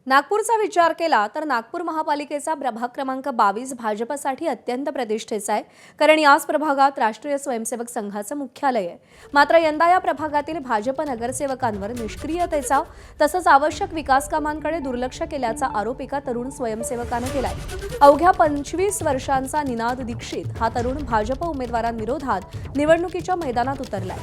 नागपूरचा विचार केला तर नागपूर महापालिकेचा प्रभाग क्रमांक 22 भाजपसाठी अत्यंत प्रतिष्ठेचा आहे, कारण याच प्रभागात राष्ट्रीय स्वयंसेवक संघाचं मुख्यालय आहे। मात्र यंदा या प्रभागातील भाजप नगरसेवकांवर निष्क्रियतेचा तसंच आवश्यक विकास कामांकडे दुर्लक्ष केल्याचा आरोप एका तरुण स्वयंसेवकाने केलाय। अवघ्या 25 वर्षांचा निनाद दीक्षित हा तरुण भाजप उमेदवारांविरोधात निवडणुकीच्या मैदानात उतरलाय।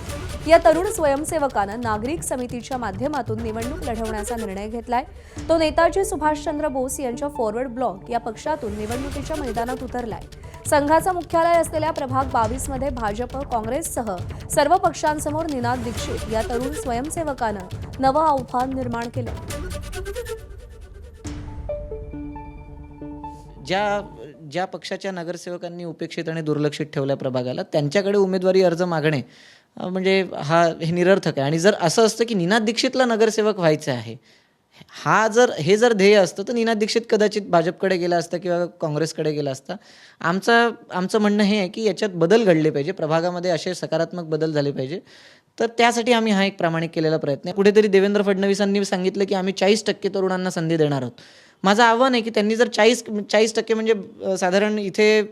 या तरुण स्वयंसेवकानं नागरिक समितीच्या माध्यमातून निवडणूक लढवण्याचा निर्णय घेतलाय। तो नेताजी सुभाषचंद्र बोस यांच्या फॉरवर्ड ब्लॉक या पक्षातून निवडणुकीच्या मैदानात उतरलाय। संघाचं मुख्यालय असलेल्या प्रभाग 22 मध्ये भाजप काँग्रेससह सर्व पक्षांसमोर निनाद दीक्षित या तरुण स्वयंसेवकानं नवं आव्हान निर्माण केलं। ज्या पक्षाच्या नगरसेवकांनी उपेक्षित आणि दुर्लक्षित ठेवल्या प्रभागाला, त्यांच्याकडे उमेदवारी अर्ज मागणे म्हणजे हे निरर्थक आहे। आणि जर असं असतं की निनाद दीक्षितला नगरसेवक व्हायचं आहे, हे जर ध्येय असतं तर निनाद दीक्षित कदाचित भाजपकडे गेला असता किंवा काँग्रेसकडे गेला असता। आमचं म्हणणं हे आहे की याच्यात बदल घडले पाहिजे, प्रभागामध्ये असे सकारात्मक बदल झाले पाहिजे। तर त्यासाठी आम्ही हा एक प्रामाणिक केलेला प्रयत्न आहे। कुठेतरी देवेंद्र फडणवीसांनी सांगितलं की आम्ही 40% तरुणांना संधी देणार आहोत। माझं आव्हान आहे की त्यांनी जर 40% म्हणजे साधारण इथे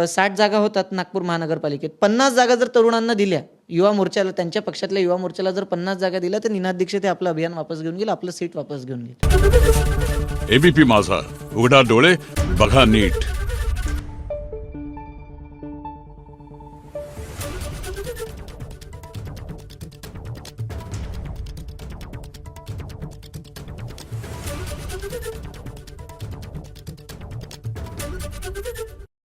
60 जागा होतात नागपूर महानगरपालिकेत, 50 जागा जर तरुणांना दिल्या, युवा मोर्चाला, त्यांच्या पक्षातल्या युवा मोर्चाला जर 50 जागा दिल्या, तर निनाद दीक्षित हे आपलं अभियान वापस घेऊन घेईल, आपलं सीट वापस घेऊन घेईल। एबीपी माझा, उघडा डोळे बघा नीट।